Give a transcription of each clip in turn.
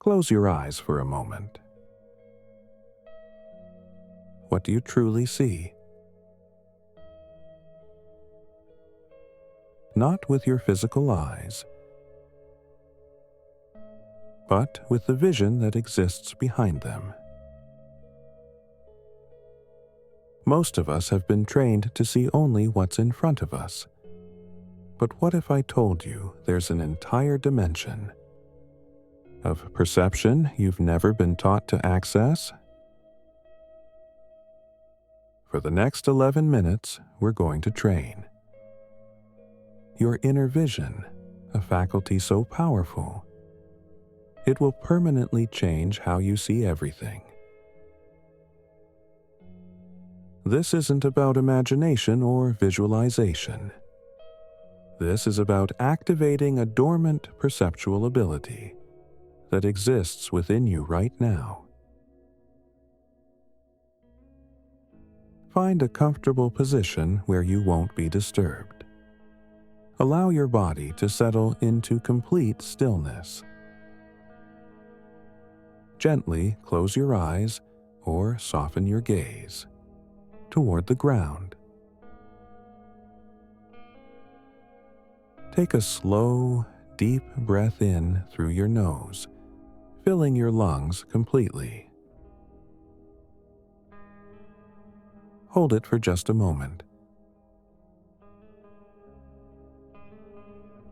Close your eyes for a moment. What do you truly see? Not with your physical eyes, but with the vision that exists behind them. Most of us have been trained to see only what's in front of us. But what if I told you there's an entire dimension of perception you've never been taught to access? For the next 11 minutes, we're going to train your inner vision, a faculty so powerful, it will permanently change how you see everything. This isn't about imagination or visualization. This is about activating a dormant perceptual ability that exists within you right now. Find a comfortable position where you won't be disturbed. Allow your body to settle into complete stillness. Gently close your eyes or soften your gaze toward the ground. Take a slow, deep breath in through your nose, filling your lungs completely. Hold it for just a moment.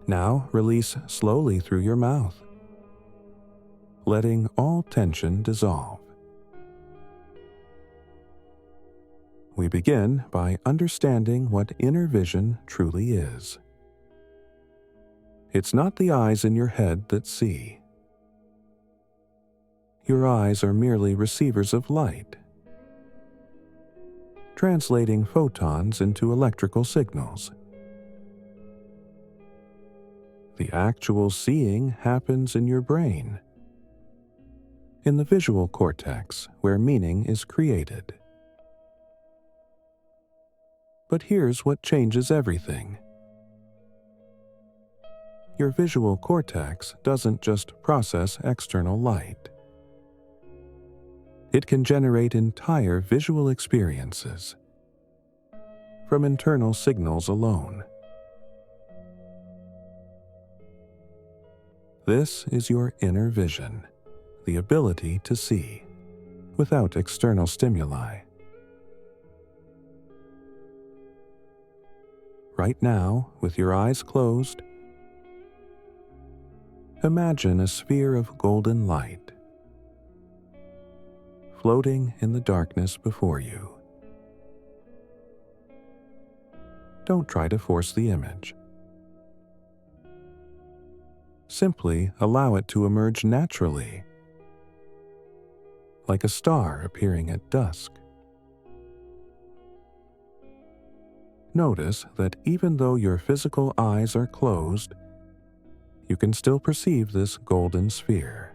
Now release slowly through your mouth, letting all tension dissolve. We begin by understanding what inner vision truly is. It's not the eyes in your head that see. Your eyes are merely receivers of light, translating photons into electrical signals. The actual seeing happens in your brain, in the visual cortex where meaning is created. But here's what changes everything. Your visual cortex doesn't just process external light. It can generate entire visual experiences from internal signals alone. This is your inner vision, the ability to see without external stimuli. Right now, with your eyes closed, imagine a sphere of golden light floating in the darkness before you. Don't try to force the image. Simply allow it to emerge naturally, like a star appearing at dusk. Notice that even though your physical eyes are closed, you can still perceive this golden sphere.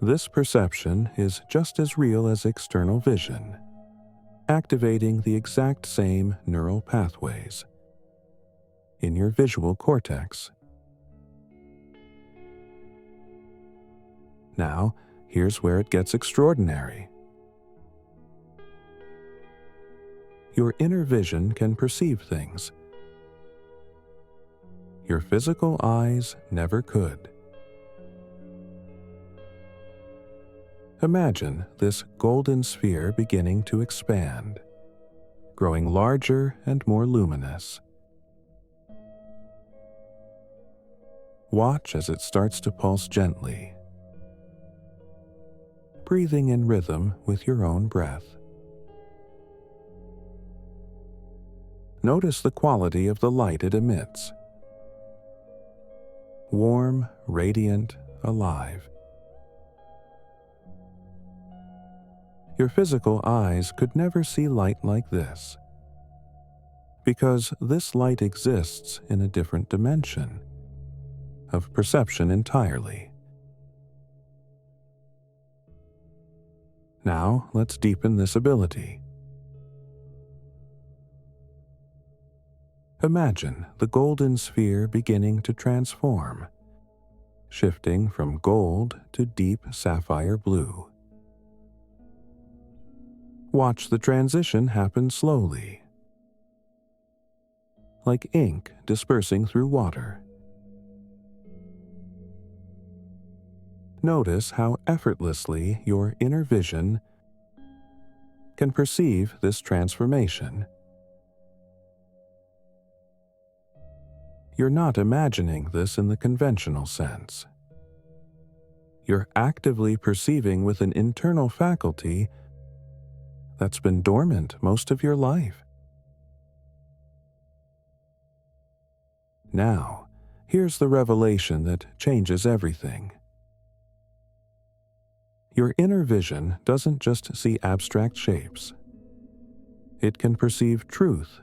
This perception is just as real as external vision, activating the exact same neural pathways in your visual cortex. Now, here's where it gets extraordinary. Your inner vision can perceive things your physical eyes never could. Imagine this golden sphere beginning to expand, growing larger and more luminous. Watch as it starts to pulse gently, breathing in rhythm with your own breath. Notice the quality of the light it emits. Warm, radiant, alive. Your physical eyes could never see light like this, because this light exists in a different dimension of perception entirely. Now, let's deepen this ability. Imagine the golden sphere beginning to transform, shifting from gold to deep sapphire blue. Watch the transition happen slowly, like ink dispersing through water. Notice how effortlessly your inner vision can perceive this transformation. You're not imagining this in the conventional sense. You're actively perceiving with an internal faculty that's been dormant most of your life. Now, here's the revelation that changes everything. Your inner vision doesn't just see abstract shapes. It can perceive truth,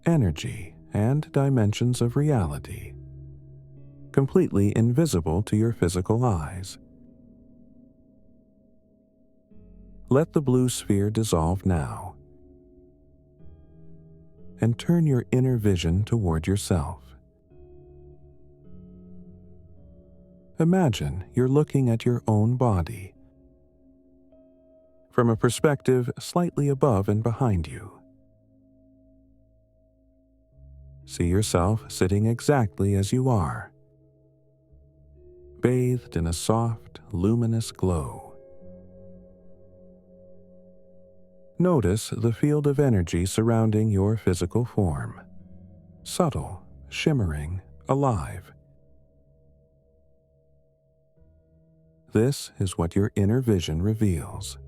energy, and dimensions of reality, completely invisible to your physical eyes. Let the blue sphere dissolve now, and turn your inner vision toward yourself. Imagine you're looking at your own body from a perspective slightly above and behind you. See yourself sitting exactly as you are, bathed in a soft, luminous glow. Notice the field of energy surrounding your physical form, subtle, shimmering, alive. This is what your inner vision reveals.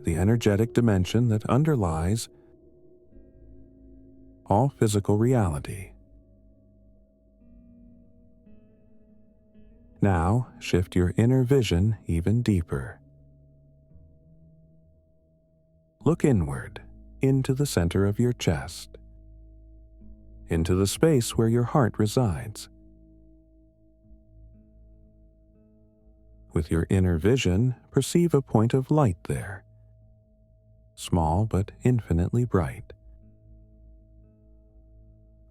The energetic dimension that underlies all physical reality. Now, shift your inner vision even deeper. Look inward, into the center of your chest, into the space where your heart resides. With your inner vision, perceive a point of light there, small but infinitely bright,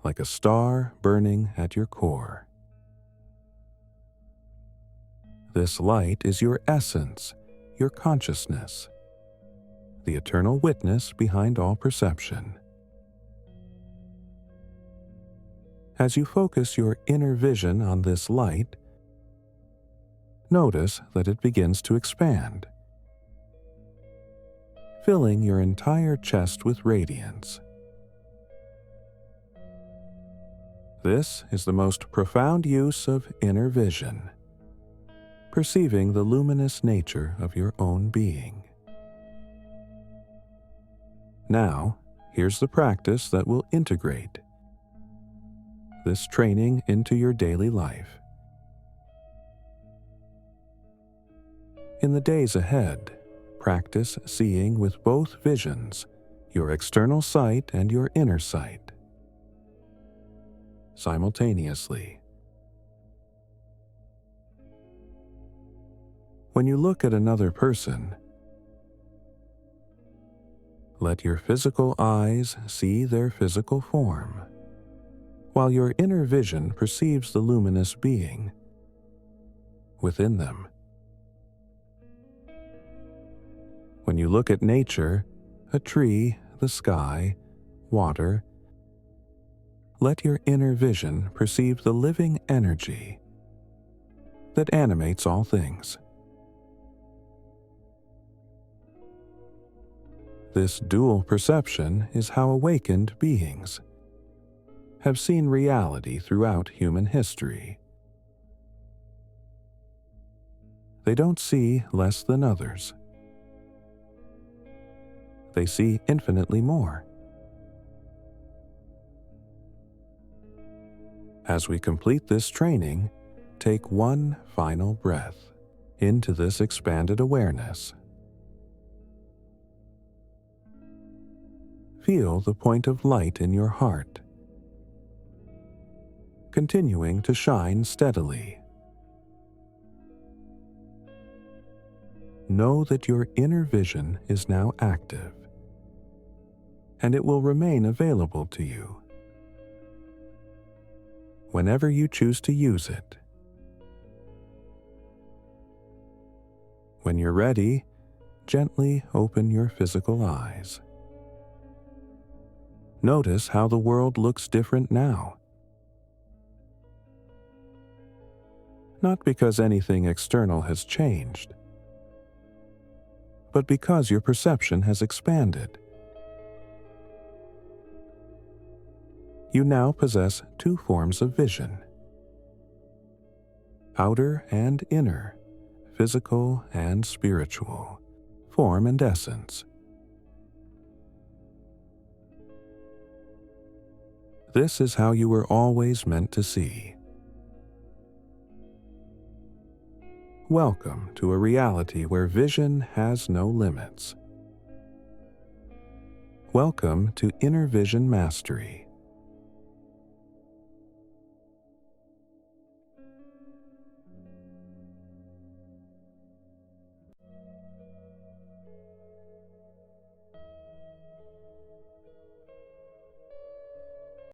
like a star burning at your core. This light is your essence, your consciousness, the eternal witness behind all perception. As you focus your inner vision on this light, notice that it begins to expand, filling your entire chest with radiance. This is the most profound use of inner vision, perceiving the luminous nature of your own being. Now, here's the practice that will integrate this training into your daily life. In the days ahead, practice seeing with both visions, your external sight and your inner sight, simultaneously. When you look at another person, let your physical eyes see their physical form, while your inner vision perceives the luminous being within them. When you look at nature, a tree, the sky, water, let your inner vision perceive the living energy that animates all things. This dual perception is how awakened beings have seen reality throughout human history. They don't see less than others. They see infinitely more. As we complete this training, take one final breath into this expanded awareness. Feel the point of light in your heart, continuing to shine steadily. Know that your inner vision is now active, and it will remain available to you. Whenever you choose to use it, When you're ready, gently open your physical eyes. Notice how the world looks different now. Not because anything external has changed, but because your perception has expanded. You now possess two forms of vision: outer and inner, physical and spiritual, form and essence. This is how you were always meant to see. Welcome to a reality where vision has no limits. Welcome to Inner Vision Mastery.